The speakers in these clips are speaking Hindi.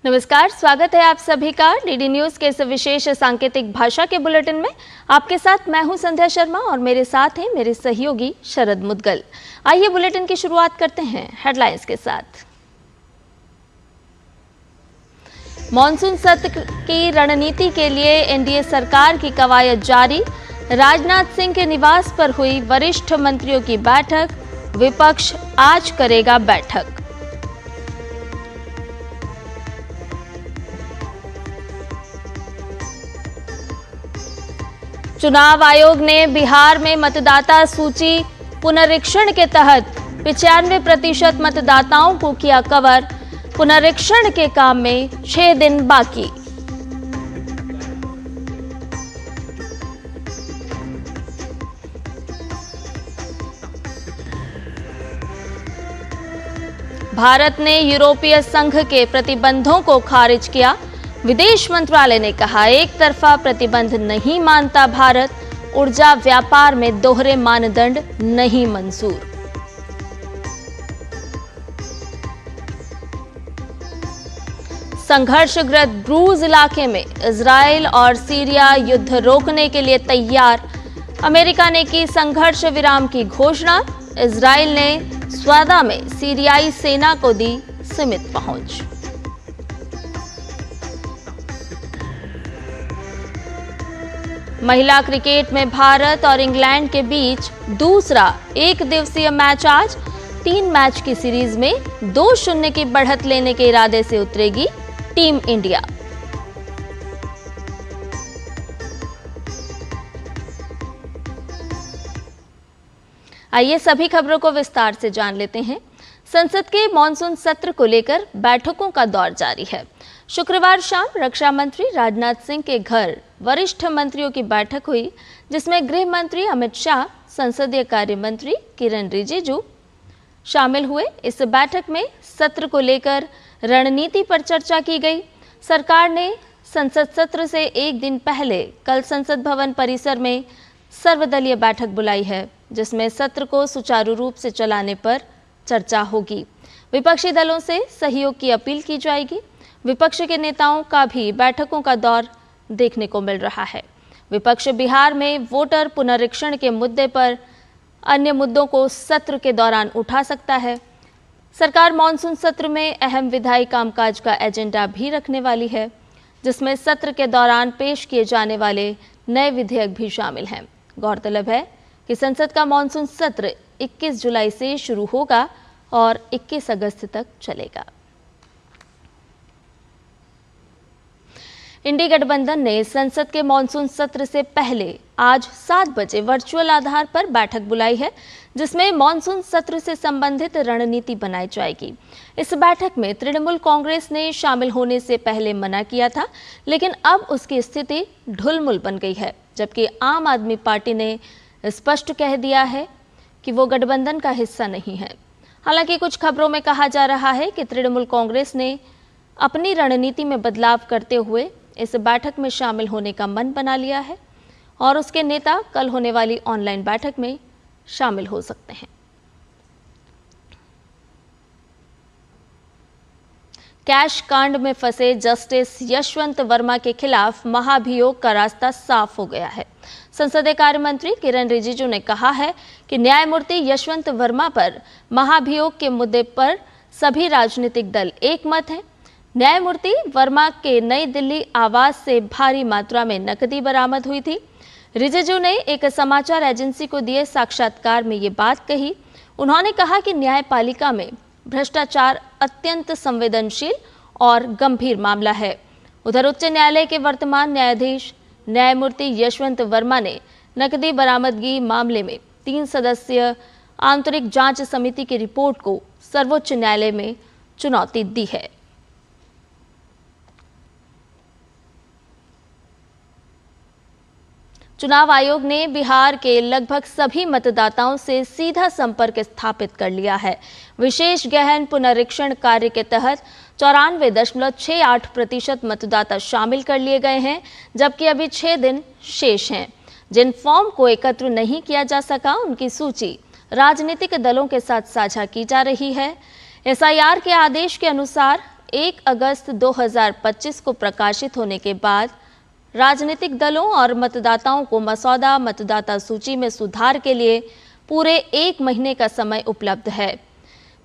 नमस्कार, स्वागत है आप सभी का डीडी न्यूज के इस विशेष सांकेतिक भाषा के बुलेटिन में। आपके साथ मैं हूं संध्या शर्मा और मेरे साथ हैं मेरे सहयोगी शरद मुदगल। आइए बुलेटिन की शुरुआत करते हैं हेडलाइंस के साथ। मॉनसून सत्र की रणनीति के लिए एनडीए सरकार की कवायद जारी। राजनाथ सिंह के निवास पर हुई वरिष्ठ मंत्रियों की बैठक। विपक्ष आज करेगा बैठक। चुनाव आयोग ने बिहार में मतदाता सूची पुनरीक्षण के तहत 95% मतदाताओं को किया कवर। पुनरीक्षण के काम में 6 दिन बाकी। भारत ने यूरोपीय संघ के प्रतिबंधों को खारिज किया। विदेश मंत्रालय ने कहा, एक तरफा प्रतिबंध नहीं मानता भारत। ऊर्जा व्यापार में दोहरे मानदंड नहीं मंजूर। संघर्षग्रस्त ब्रूज इलाके में इजराइल और सीरिया युद्ध रोकने के लिए तैयार। अमेरिका ने की संघर्ष विराम की घोषणा। इजराइल ने स्वादा में सीरियाई सेना को दी सीमित पहुंच। महिला क्रिकेट में भारत और इंग्लैंड के बीच दूसरा एक दिवसीय मैच आज। 3 मैच की सीरीज में 2-0 की बढ़त लेने के इरादे से उतरेगी टीम इंडिया। आइए सभी खबरों को विस्तार से जान लेते हैं। संसद के मॉनसून सत्र को लेकर बैठकों का दौर जारी है। शुक्रवार शाम रक्षा मंत्री राजनाथ सिंह के घर वरिष्ठ मंत्रियों की बैठक हुई, जिसमें गृह मंत्री अमित शाह, संसदीय कार्य मंत्री किरण रिजिजू शामिल हुए। इस बैठक में सत्र को लेकर रणनीति पर चर्चा की गई। सरकार ने संसद सत्र से एक दिन पहले कल संसद भवन परिसर में सर्वदलीय बैठक बुलाई है, जिसमें सत्र को सुचारू रूप से चलाने पर चर्चा होगी। विपक्षी दलों से सहयोग की अपील की जाएगी। विपक्ष के नेताओं का भी बैठकों का दौर देखने को मिल रहा है। विपक्ष बिहार में वोटर पुनरीक्षण के मुद्दे पर अन्य मुद्दों को सत्र के दौरान उठा सकता है। सरकार मॉनसून सत्र में अहम विधायी कामकाज का एजेंडा भी रखने वाली है, जिसमें सत्र के दौरान पेश किए जाने वाले नए विधेयक भी शामिल हैं। गौरतलब है कि संसद का मॉनसून सत्र 21 जुलाई से शुरू होगा और 21 अगस्त तक चलेगा। इंडी गठबंधन ने संसद के मॉनसून सत्र से पहले आज 7 बजे वर्चुअल आधार पर बैठक बुलाई है, जिसमें मॉनसून सत्र से संबंधित रणनीति बनाई जाएगी। इस बैठक में तृणमूल कांग्रेस ने शामिल होने से पहले मना किया था, लेकिन अब उसकी स्थिति ढुलमुल बन गई है, जबकि आम आदमी पार्टी ने स्पष्ट कह दिया है कि वो गठबंधन का हिस्सा नहीं है। हालांकि कुछ खबरों में कहा जा रहा है कि तृणमूल कांग्रेस ने अपनी रणनीति में बदलाव करते हुए इस बैठक में शामिल होने का मन बना लिया है और उसके नेता कल होने वाली ऑनलाइन बैठक में शामिल हो सकते हैं। कैश कांड में फंसे जस्टिस यशवंत वर्मा के खिलाफ महाभियोग का रास्ता साफ हो गया है। संसदीय कार्य मंत्री किरण रिजिजू ने कहा है कि न्यायमूर्ति यशवंत वर्मा पर महाभियोग के मुद्दे पर सभी राजनीतिक दल एक मत हैं। न्यायमूर्ति वर्मा के नई दिल्ली आवास से भारी मात्रा में नकदी बरामद हुई थी। रिजिजू ने एक समाचार एजेंसी को दिए साक्षात्कार में ये बात कही। उन्होंने कहा कि न्यायपालिका में भ्रष्टाचार अत्यंत संवेदनशील और गंभीर मामला है। उधर उच्च न्यायालय के वर्तमान न्यायाधीश न्यायमूर्ति यशवंत वर्मा ने नकदी बरामदगी मामले में 3 सदस्यीय आंतरिक जांच समिति की रिपोर्ट को सर्वोच्च न्यायालय में चुनौती दी है। चुनाव आयोग ने बिहार के लगभग सभी मतदाताओं से सीधा संपर्क स्थापित कर लिया है। विशेष गहन पुनरीक्षण कार्य के तहत 94.68% मतदाता शामिल कर लिए गए हैं, जबकि अभी 6 दिन शेष हैं। जिन फॉर्म को एकत्र नहीं किया जा सका, उनकी सूची राजनीतिक दलों के साथ साझा की जा रही है। एसआईआर के आदेश के अनुसार 1 अगस्त 2025 को प्रकाशित होने के बाद राजनीतिक दलों और मतदाताओं को मसौदा मतदाता सूची में सुधार के लिए पूरे 1 महीने का समय उपलब्ध है।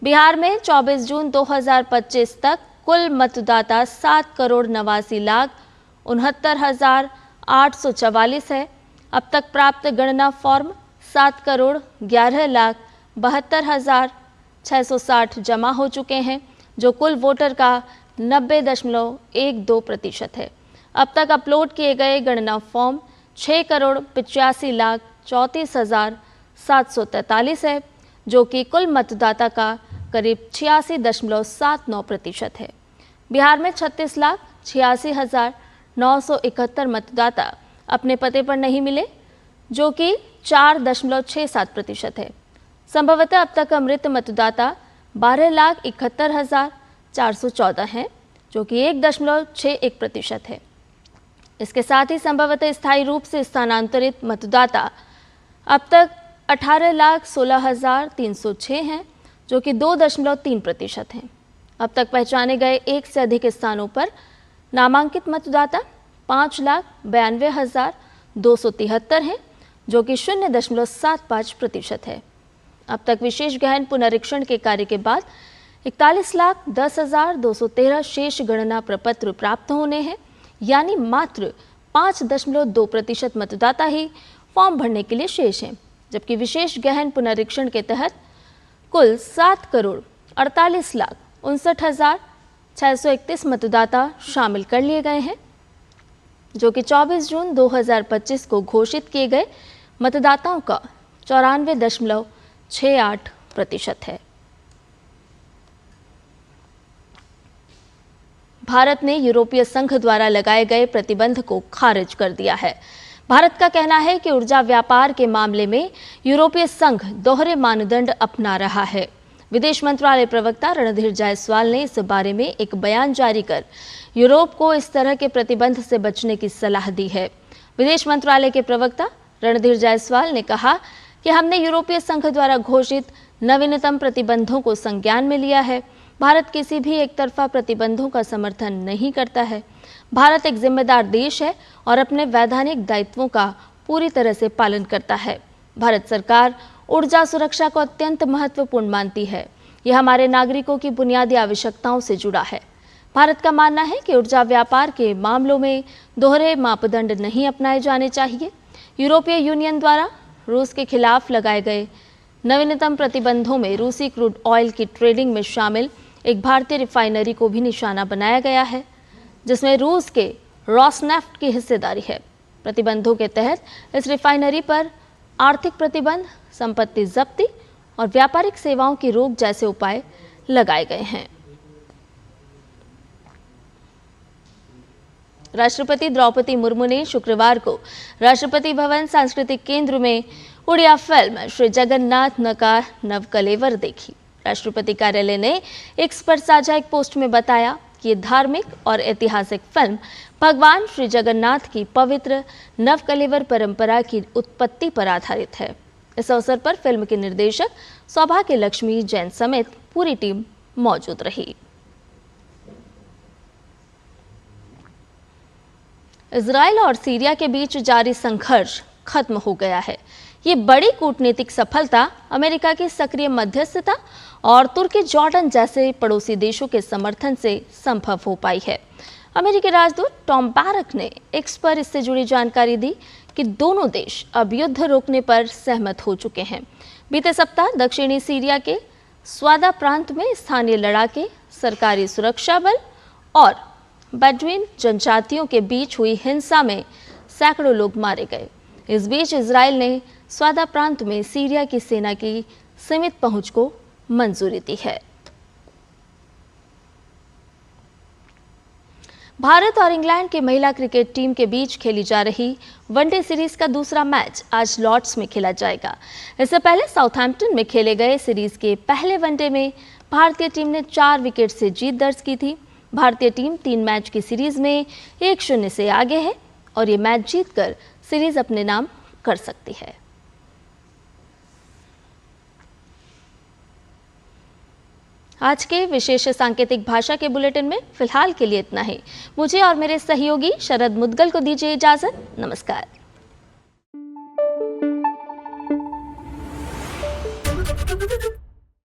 बिहार में 24 जून 2025 तक कुल मतदाता 7,69,69,844 है। अब तक प्राप्त गणना फॉर्म 7,11,72,660 जमा हो चुके हैं, जो कुल वोटर का 90.12% है। अब तक अपलोड किए गए गणना फॉर्म 6,85,34,743 है, जो कि कुल मतदाता का करीब 86.79% है। बिहार में 36,86,971 मतदाता अपने पते पर नहीं मिले, जो कि 4.67% है। संभवतः अब तक मृत मतदाता 12,71,414 हैं, जो कि 1.61% है। इसके साथ ही संभवतः स्थायी रूप से स्थानांतरित मतदाता अब तक 18,16,306 हैं, जो कि 2.3% हैं। अब तक पहचाने गए 1 से अधिक स्थानों पर नामांकित मतदाता 5,92,273 हैं, जो कि 0.75% है। अब तक विशेष गहन पुनरीक्षण के कार्य के बाद 41,10,213 शेष गणना प्रपत्र प्राप्त होने हैं, यानी मात्र 5.2% मतदाता ही फॉर्म भरने के लिए शेष हैं, जबकि विशेष गहन पुनरीक्षण के तहत कुल 7,48,59,631 मतदाता शामिल कर लिए गए हैं, जो कि 24 जून 2025 को घोषित किए गए मतदाताओं का 94.68% है। भारत ने यूरोपीय संघ द्वारा लगाए गए प्रतिबंध को खारिज कर दिया है। भारत का कहना है कि ऊर्जा व्यापार के मामले में यूरोपीय संघ दोहरे मानदंड अपना रहा है। विदेश मंत्रालय प्रवक्ता रणधीर जायसवाल ने इस बारे में एक बयान जारी कर यूरोप को इस तरह के प्रतिबंध से बचने की सलाह दी है। विदेश मंत्रालय के प्रवक्ता रणधीर जायसवाल ने कहा कि हमने यूरोपीय संघ द्वारा घोषित नवीनतम प्रतिबंधों को संज्ञान में लिया है। भारत किसी भी एक तरफा प्रतिबंधों का समर्थन नहीं करता है। भारत एक जिम्मेदार देश है और अपने वैधानिक दायित्वों का पूरी तरह से पालन करता है। भारत सरकार ऊर्जा सुरक्षा को अत्यंत महत्वपूर्ण मानती है। यह हमारे नागरिकों की बुनियादी आवश्यकताओं से जुड़ा है। भारत का मानना है कि ऊर्जा व्यापार के मामलों में दोहरे मापदंड नहीं अपनाए जाने चाहिए। यूरोपीय यूनियन द्वारा रूस के खिलाफ लगाए गए नवीनतम प्रतिबंधों में रूसी क्रूड ऑयल की ट्रेडिंग में शामिल एक भारतीय रिफाइनरी को भी निशाना बनाया गया है, जिसमें रूस के रॉसनेफ्ट की हिस्सेदारी है। प्रतिबंधों के तहत इस रिफाइनरी पर आर्थिक प्रतिबंध, संपत्ति जब्ती और व्यापारिक सेवाओं की रोक जैसे उपाय लगाए गए हैं। राष्ट्रपति द्रौपदी मुर्मू ने शुक्रवार को राष्ट्रपति भवन सांस्कृतिक केंद्र में उड़िया फिल्म श्री जगन्नाथ का नवकलेवर देखी। राष्ट्रपति कार्यालय ने एक्स पर साझा एक पोस्ट में बताया कि ये धार्मिक और ऐतिहासिक फिल्म भगवान श्री जगन्नाथ की पवित्र नवकलेवर परंपरा की उत्पत्ति पर आधारित है। इस अवसर पर फिल्म के निर्देशक सौभाग्य लक्ष्मी जैन समेत पूरी टीम मौजूद रही। इजराइल और सीरिया के बीच जारी संघर्ष खत्म हो गया है। ये बड़ी कूटनीतिक सफलता अमेरिका की सक्रिय मध्यस्थता और तुर्की, जॉर्डन जैसे पड़ोसी देशों के समर्थन से संभव हो पाई है। अमेरिकी राजदूत टॉम बैरक ने एक्स पर इससे जुड़ी जानकारी दी कि दोनों देश अब युद्ध रोकने पर सहमत हो चुके हैं। बीते सप्ताह दक्षिणी सीरिया के स्वादा प्रांत में स्थानीय लड़ाके, सरकारी सुरक्षा बल और बेडुइन जनजातियों के बीच हुई हिंसा में सैकड़ों लोग मारे गए। इस बीच इजराइल ने स्वादा प्रांत में सीरिया की सेना की सीमित पहुंच को मंजूरी दी है। भारत और इंग्लैंड की महिला क्रिकेट टीम के बीच खेली जा रही वनडे सीरीज का दूसरा मैच आज लॉर्ड्स में खेला जाएगा। इससे पहले साउथहैम्पटन में खेले गए सीरीज के पहले वनडे में भारतीय टीम ने 4 विकेट से जीत दर्ज की थी। भारतीय टीम 3 मैच की सीरीज में 1-0 से आगे है और ये मैच जीतकर सीरीज अपने नाम कर सकती है। आज के विशेष सांकेतिक भाषा के बुलेटिन में फिलहाल के लिए इतना ही। मुझे और मेरे सहयोगी शरद मुदगल को दीजिए इजाजत। नमस्कार।